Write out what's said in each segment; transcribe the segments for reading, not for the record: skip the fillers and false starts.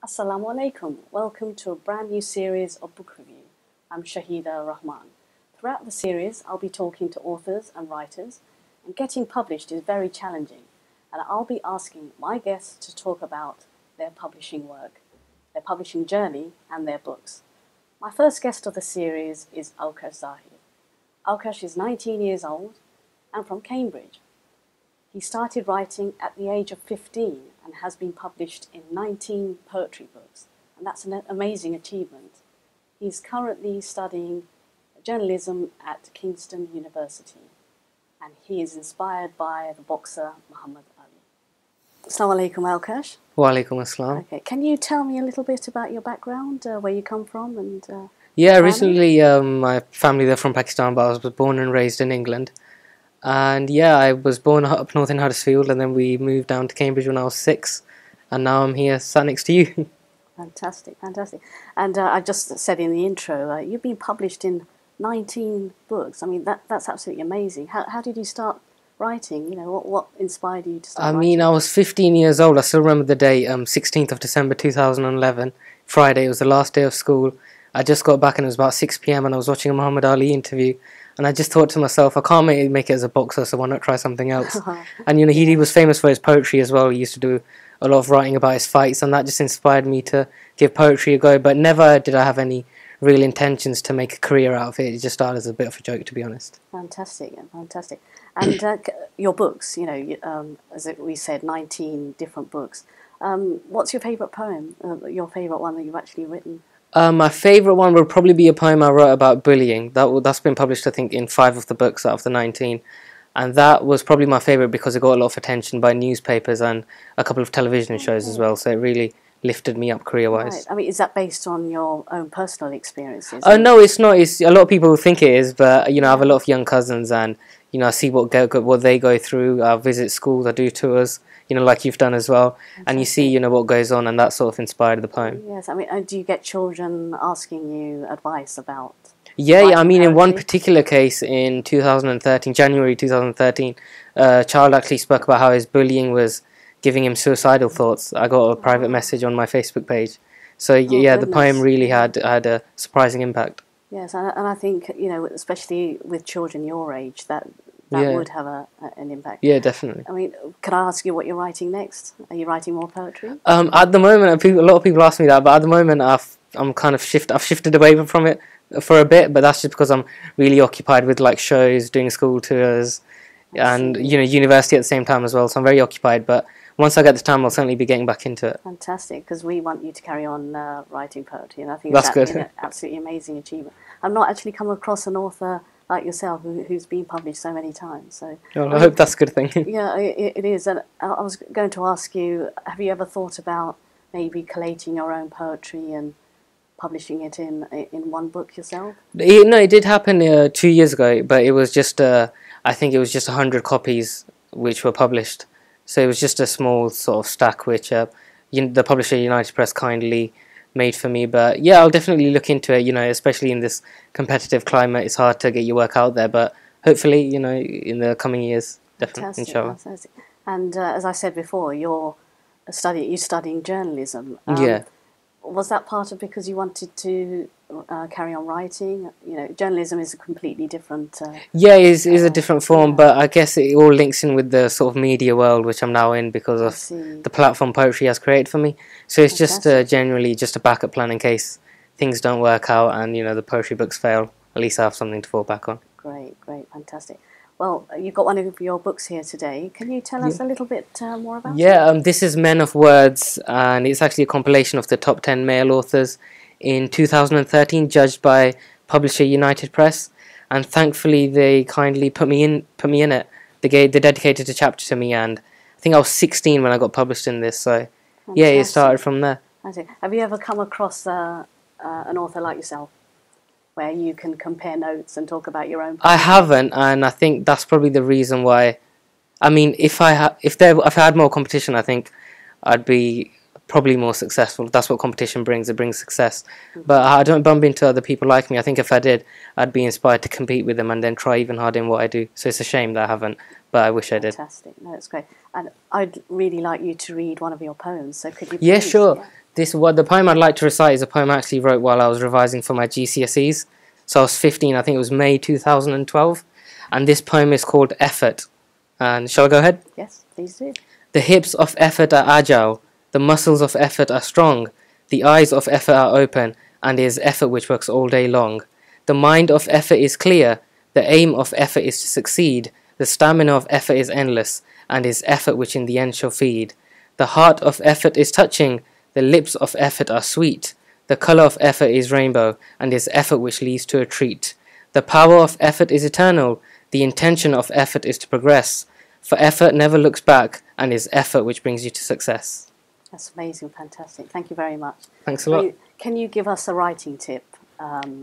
Assalamu alaikum. Welcome to a brand new series of book review. I'm Shahida Rahman. Throughout the series, I'll be talking to authors and writers, and getting published is very challenging, and I'll be asking my guests to talk about their publishing work, their publishing journey, and their books. My first guest of the series is Aukash Zahid. Aukash is 19 years old and from Cambridge. He started writing at the age of 15 and has been published in 19 poetry books, and that's an amazing achievement. He's currently studying journalism at Kingston University, and he is inspired by the boxer Muhammad Ali. Assalamu alaikum, Aukash. Wa alaikum assalam. Okay, can you tell me a little bit about your background, where you come from, and Yeah, originally my family, they're from Pakistan, but I was born and raised in England. And yeah, I was born up north in Huddersfield, and then we moved down to Cambridge when I was 6, and now I'm here sat next to you. Fantastic, fantastic. And I just said in the intro, you've been published in 19 books. I mean, that's absolutely amazing. How did you start writing? You know, what inspired you to start writing? I was 15 years old. I still remember the day, 16th of December 2011, Friday. It was the last day of school. I just got back and it was about 6 p.m. and I was watching a Muhammad Ali interview. And I just thought to myself, I can't make it as a boxer, so why not try something else? And, you know, he was famous for his poetry as well. He used to do a lot of writing about his fights, and that just inspired me to give poetry a go. But never did I have any real intentions to make a career out of it. It just started as a bit of a joke, to be honest. Fantastic, fantastic. And your books, you know, as we said, 19 different books. What's your favourite poem, your favourite one that you've actually written? My favourite one would probably be a poem I wrote about bullying. That's been published, I think, in 5 of the books out of the 19. And that was probably my favourite because it got a lot of attention by newspapers and a couple of television shows as well. So it really lifted me up career-wise. Right. I mean, is that based on your own personal experiences? Oh, no, it's not. It's, a lot of people think it is, but, you know, I have a lot of young cousins and, you know, I see what they go through. I visit schools, I do tours, you know, like you've done as well. Fantastic. And you see, you know, what goes on, and that sort of inspired the poem. Yes, I mean, do you get children asking you advice about... Yeah, I mean, in one particular case in 2013, January 2013, a child actually spoke about how his bullying was giving him suicidal thoughts. I got a private message on my Facebook page. So, yeah, the poem really had a surprising impact. Yes, and I think, you know, especially with children your age, that would have an impact. Yeah, definitely. I mean, can I ask you what you're writing next? Are you writing more poetry? At the moment, a lot of people ask me that, but at the moment I've shifted away from it for a bit, but that's just because I'm really occupied with like shows, doing school tours, and you know, university at the same time as well. So I'm very occupied, but once I get the time, I'll certainly be getting back into it. Fantastic, because we want you to carry on writing poetry, and I think that's good. An absolutely amazing achievement. I've not actually come across an author like yourself who's been published so many times. So I hope that's a good thing. Yeah, it is. And I was going to ask you, have you ever thought about maybe collating your own poetry and publishing it in one book yourself? No, it did happen 2 years ago, but it was just I think it was just 100 copies which were published. So it was just a small sort of stack which the publisher United Press kindly made for me. But yeah, I'll definitely look into it. You know, especially in this competitive climate, it's hard to get your work out there. But hopefully, you know, in the coming years, definitely, inshallah. Fantastic. And as I said before, you're studying journalism. Yeah. Was that part of because you wanted to carry on writing? You know, journalism is a completely different... yeah, it is a different form, but I guess it all links in with the sort of media world, which I'm now in because of the platform poetry has created for me. So it's just generally just a backup plan in case things don't work out and, you know, the poetry books fail. At least I have something to fall back on. Great, fantastic. Well, you've got one of your books here today. Can you tell us a little bit more about it? Yeah, this is Men of Words, and it's actually a compilation of the top 10 male authors in 2013, judged by publisher United Press. And thankfully, they kindly put me in it. They dedicated a chapter to me, and I think I was 16 when I got published in this. So, yeah, it started from there. Have you ever come across an author like yourself, where you can compare notes and talk about your own poetry? I haven't, and I think that's probably the reason why. I mean, if I had more competition, I think I'd be probably more successful. That's what competition brings. It brings success. But I don't bump into other people like me. I think if I did, I'd be inspired to compete with them and then try even harder in what I do. So it's a shame that I haven't, but I wish I did. Fantastic. No, it's great. And I'd really like you to read one of your poems. So could you please? Yeah, sure. The poem I'd like to recite is a poem I actually wrote while I was revising for my GCSEs. So I was 15, I think it was May 2012. And this poem is called Effort. And shall I go ahead? Yes, please do. The hips of effort are agile, the muscles of effort are strong, the eyes of effort are open, and it is effort which works all day long. The mind of effort is clear, the aim of effort is to succeed, the stamina of effort is endless, and is effort which in the end shall feed. The heart of effort is touching, the lips of effort are sweet, the colour of effort is rainbow, and is effort which leads to a treat. The power of effort is eternal, the intention of effort is to progress, for effort never looks back, and is effort which brings you to success. That's amazing, fantastic. Thank you very much. Thanks a lot. Can you give us a writing tip,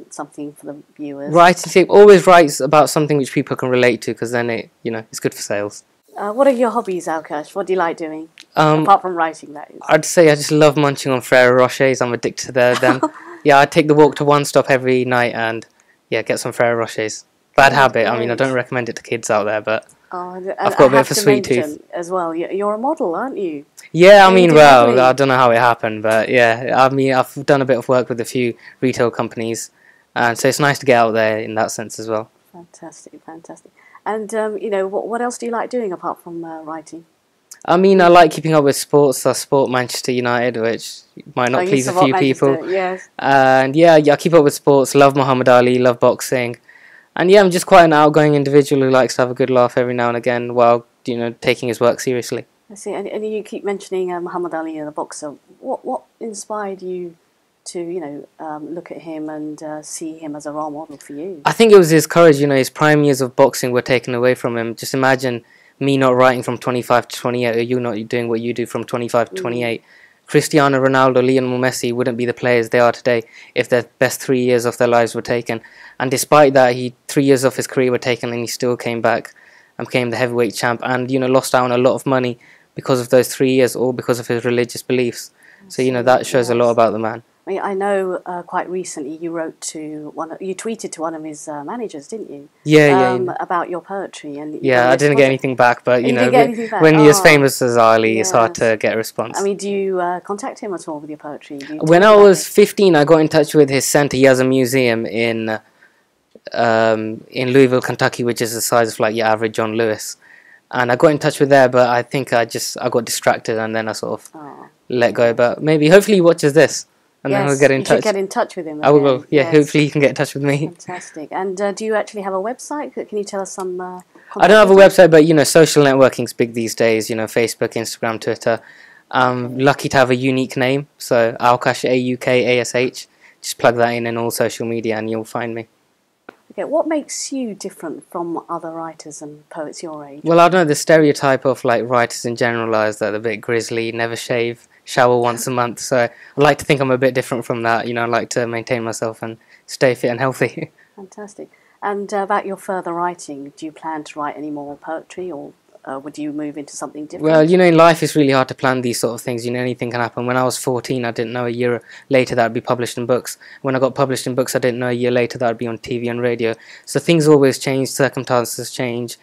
something for the viewers? Writing tip, always write about something which people can relate to, because then it's good for sales. What are your hobbies, Aukash? What do you like doing? Apart from writing, that is. I'd say I just love munching on Ferrero Rochers. I'm addicted to them. Yeah, I take the walk to One Stop every night and get some Ferrero Rochers. Bad habit. I mean, I don't recommend it to kids out there, but I've got a bit of a sweet tooth as well. You're a model, aren't you? Yeah, I mean, well, I don't know how it happened, but yeah, I mean, I've done a bit of work with a few retail companies, and so it's nice to get out there in that sense as well. Fantastic, fantastic. And what else do you like doing apart from writing? I mean, I like keeping up with sports. I support Manchester United, which might not please a few people. Yes. And yeah, I keep up with sports. Love Muhammad Ali. Love boxing. And yeah, I'm just quite an outgoing individual who likes to have a good laugh every now and again while taking his work seriously. I see. And you keep mentioning Muhammad Ali, the boxer. What inspired you to look at him and see him as a role model for you? I think it was his courage. His prime years of boxing were taken away from him. Just imagine me not writing from 25 to 28, or you not doing what you do from 25 to 28. Cristiano Ronaldo, Lionel Messi wouldn't be the players they are today if their best 3 years of their lives were taken. And despite that, 3 years of his career were taken, and he still came back and became the heavyweight champ, and lost out on a lot of money because of those 3 years, all because of his religious beliefs. So that shows a lot about the man. I mean, I know quite recently you tweeted to one of his managers, didn't you? Yeah. About your poetry. And I didn't get anything back, but when you're as famous as Ali, it's hard to get a response. I mean, do you contact him at all with your poetry? When I was 15, I got in touch with his centre. He has a museum in Louisville, Kentucky, which is the size of like your average John Lewis. And I got in touch with there, but I think I got distracted, and then I sort of let go. But maybe, hopefully he watches this. And then we'll get in touch. You should get in touch with him again. I will, yeah. Yes. Hopefully you can get in touch with me. Fantastic. And do you actually have a website? Can you tell us some... I don't have a website, but, social networking's big these days. Facebook, Instagram, Twitter. I'm lucky to have a unique name. So, Aukash, AUKASH. Just plug that in all social media and you'll find me. Okay, what makes you different from other writers and poets your age? Well, I don't know, the stereotype of, writers in general is that they're a bit grizzly, never shave, shower once a month. So I like to think I'm a bit different from that. I like to maintain myself and stay fit and healthy. Fantastic. And about your further writing, do you plan to write any more poetry, or would you move into something different? Well, in life it's really hard to plan these sort of things. Anything can happen. When I was 14, I didn't know a year later that I'd be published in books. When I got published in books, I didn't know a year later that I'd be on TV and radio. So things always change, circumstances change.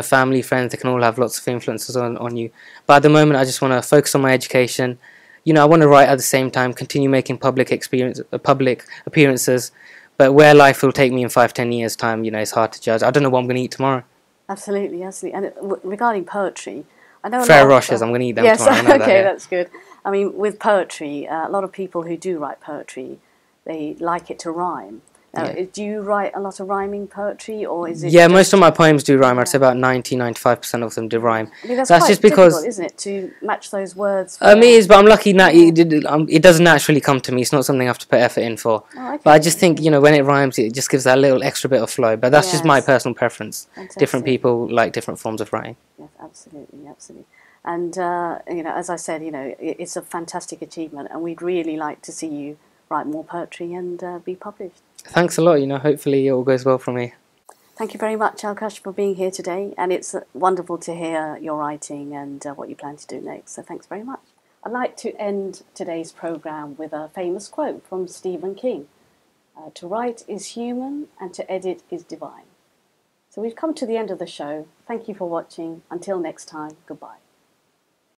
Family, friends, they can all have lots of influences on you. But at the moment, I just want to focus on my education. I want to write at the same time, continue making public appearances. But where life will take me in 5-10 years' time, it's hard to judge. I don't know what I'm going to eat tomorrow. Absolutely. And regarding poetry, I know Ferrero Rochers, I'm going to eat them tomorrow. Yes, okay, that's good. I mean, with poetry, a lot of people who do write poetry, they like it to rhyme. Do you write a lot of rhyming poetry, or is it? Yeah, most of my poems do rhyme. I'd say about 90-95% of them do rhyme. I mean, that's quite just because, difficult, isn't it, to match those words? It is, but I'm lucky that it doesn't naturally come to me. It's not something I have to put effort in for. Oh, okay. But I just think, when it rhymes, it just gives that little extra bit of flow. But that's just my personal preference. Fantastic. Different people like different forms of writing. Yes, absolutely. And as I said, it's a fantastic achievement, and we'd really like to see you write more poetry and be published. Thanks a lot. Hopefully it all goes well for me. Thank you very much, Aukash, for being here today, and it's wonderful to hear your writing and what you plan to do next. So thanks very much. I'd like to end today's programme with a famous quote from Stephen King. To write is human, and to edit is divine. So we've come to the end of the show. Thank you for watching. Until next time, goodbye.